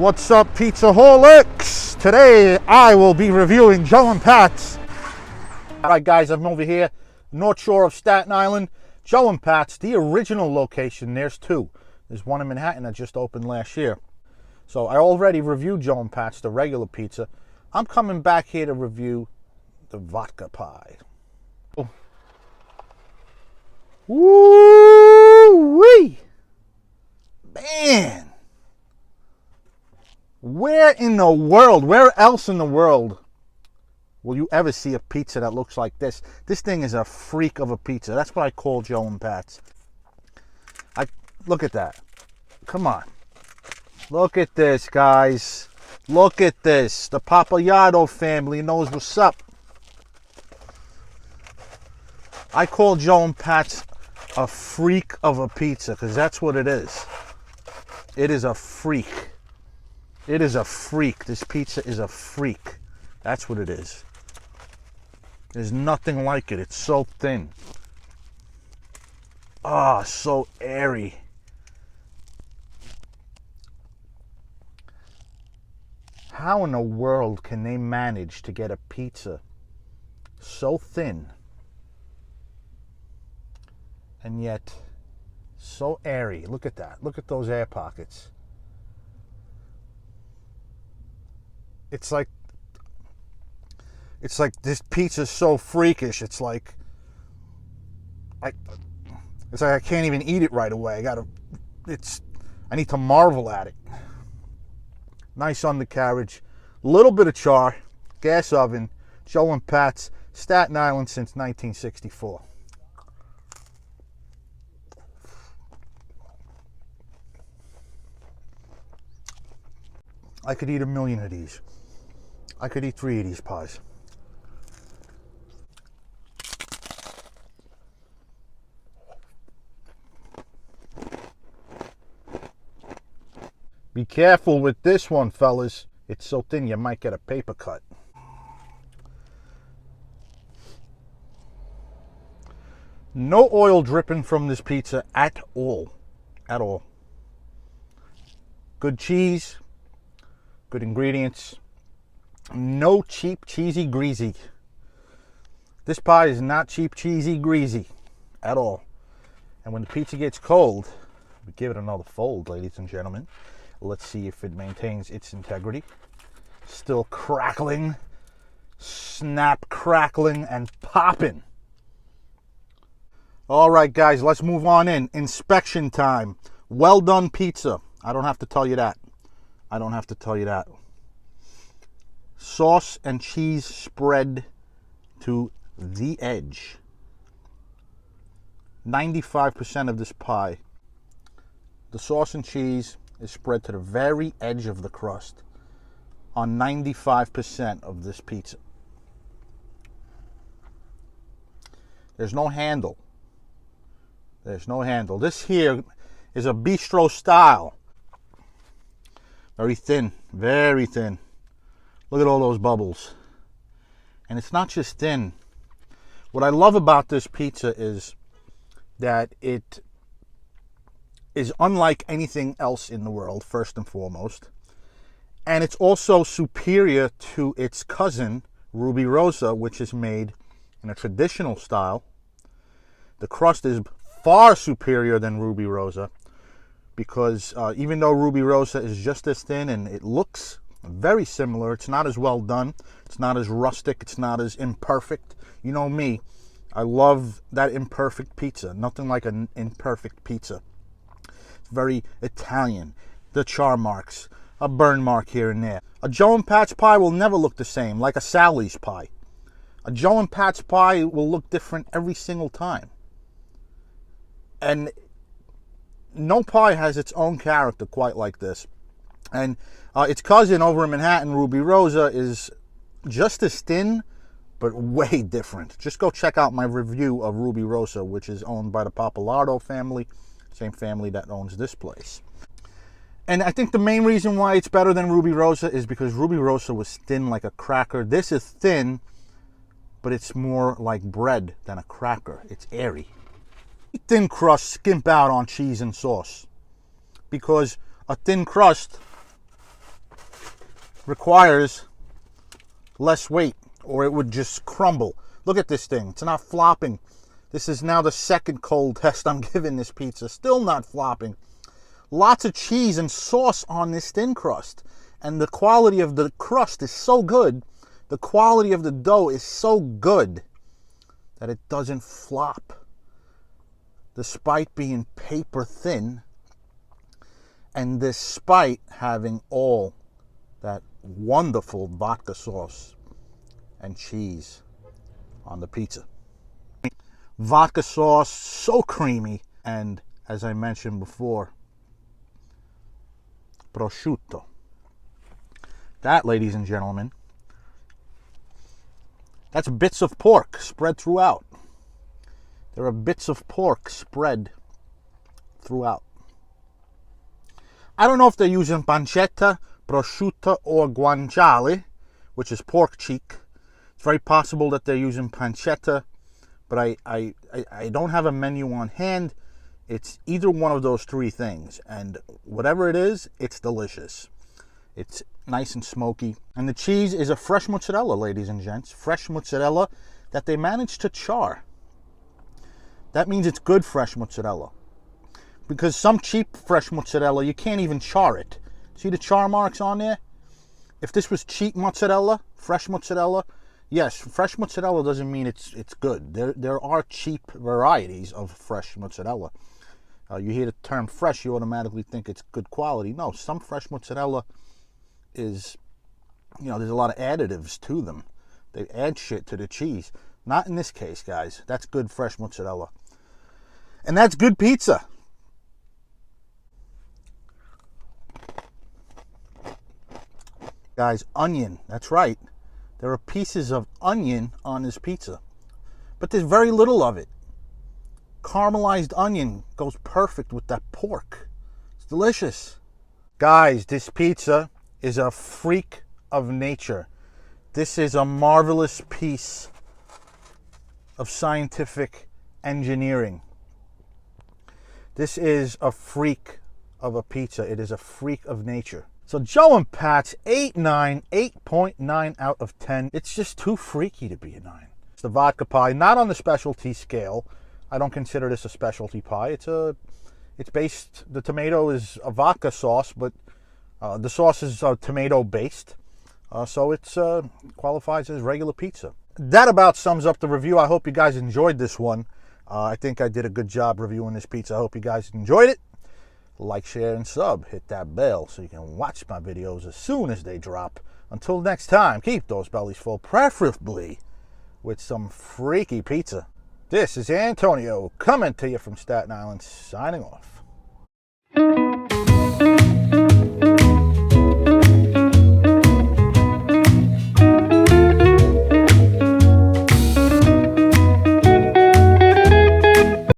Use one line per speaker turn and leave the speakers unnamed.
What's up, Pizzaholics? Today I will be reviewing Joe and Pat's. Alright guys, I'm over here, North Shore of Staten Island. Joe and Pat's, the original location. There's two. There's one in Manhattan that just opened last year. So I already reviewed Joe and Pat's, the regular pizza. I'm coming back here to review the vodka pie. Oh. Woo-wee! Man! Where in the world, where else in the world will you ever see a pizza that looks like this? This thing is a freak of a pizza. That's what I call Joe and Pat's. Look at that. Come on. Look at this, guys. Look at this. The Papagliato family knows what's up. I call Joe and Pat's a freak of a pizza because that's what it is. It is a freak. It is a freak. This pizza is a freak. That's what it is. There's nothing like it. It's so thin. Ah, so airy. How in the world can they manage to get a pizza so thin and yet so airy? Look at that. Look at those air pockets. It's like this pizza's so freakish. It's like I can't even eat it right away. I need to marvel at it. Nice undercarriage, little bit of char, gas oven. Joe and Pat's, Staten Island since 1964. I could eat 1,000,000 of these. I could eat 3 of these pies. Be careful with this one, fellas. It's so thin you might get a paper cut. No oil dripping from this pizza at all. At all. Good cheese. Good ingredients. No cheap, cheesy, greasy. This pie is not cheap, cheesy, greasy at all. And when the pizza gets cold, we give it another fold, ladies and gentlemen. Let's see if it maintains its integrity. Still crackling, snap crackling and popping. All right, guys, let's move on in. Inspection time. Well done pizza. I don't have to tell you that. I don't have to tell you that. Sauce and cheese spread to the edge. 95% of this pie, the sauce and cheese is spread to the very edge of the crust on 95% of this pizza. There's no handle. There's no handle. This here is a bistro style. Very thin, very thin. Look at all those bubbles. And it's not just thin. What I love about this pizza is that it is unlike anything else in the world, first and foremost. And it's also superior to its cousin, Ruby Rosa, which is made in a traditional style. The crust is far superior than Ruby Rosa because even though Ruby Rosa is just as thin and it looks very similar, it's not as well done, it's not as rustic, it's not as imperfect. You know me, I love that imperfect pizza. Nothing like an imperfect pizza. It's very Italian. The char marks, a burn mark here and there. A Joe and Pat's pie will never look the same, like a Sally's pie. A Joe and Pat's pie will look different every single time. And no pie has its own character quite like this. And its cousin over in Manhattan, Ruby Rosa, is just as thin, but way different. Just go check out my review of Ruby Rosa, which is owned by the Papagliato family, same family that owns this place. And I think the main reason why it's better than Ruby Rosa is because Ruby Rosa was thin like a cracker. This is thin, but it's more like bread than a cracker. It's airy. Thin crust skimp out on cheese and sauce because a thin crust requires less weight, or it would just crumble. Look at this thing. It's not flopping. This is now the second cold test I'm giving this pizza. Still not flopping. Lots of cheese and sauce on this thin crust. And the quality of the crust is so good. The quality of the dough is so good that it doesn't flop. Despite being paper thin, and despite having all that wonderful vodka sauce and cheese on the pizza. Vodka sauce, so creamy, and as I mentioned before, prosciutto. That, ladies and gentlemen, that's bits of pork spread throughout. There are bits of pork spread throughout. I don't know if they're using pancetta, prosciutto, or guanciale, which is pork cheek. It's very possible that they're using pancetta, but I don't have a menu on hand. It's either one of those three things, and whatever it is, it's delicious. It's nice and smoky. And the cheese is a fresh mozzarella, ladies and gents. Fresh mozzarella that they managed to char. That means it's good fresh mozzarella. Because some cheap fresh mozzarella, you can't even char it. See the char marks on there? If this was cheap mozzarella, fresh mozzarella, yes, fresh mozzarella doesn't mean it's good. There are cheap varieties of fresh mozzarella. You hear the term fresh, you automatically think it's good quality. No, some fresh mozzarella is, there's a lot of additives to them. They add shit to the cheese. Not in this case, guys. That's good fresh mozzarella. And that's good pizza. Guys, onion. That's right. There are pieces of onion on this pizza. But there's very little of it. Caramelized onion goes perfect with that pork. It's delicious. Guys, this pizza is a freak of nature. This is a marvelous piece of scientific engineering. This is a freak of a pizza. It is a freak of nature. So Joe and Pat's 8.9 out of 10. It's just too freaky to be a 9. It's the vodka pie, not on the specialty scale. I don't consider this a specialty pie. It's based, the tomato is a vodka sauce, but the sauce is tomato based. So it qualifies as regular pizza. That about sums up the review. I hope you guys enjoyed this one. I think I did a good job reviewing this pizza. I hope you guys enjoyed it. Like, share, and sub. Hit that bell so you can watch my videos as soon as they drop. Until next time, keep those bellies full, preferably with some freaky pizza. This is Antonio coming to you from Staten Island, signing off.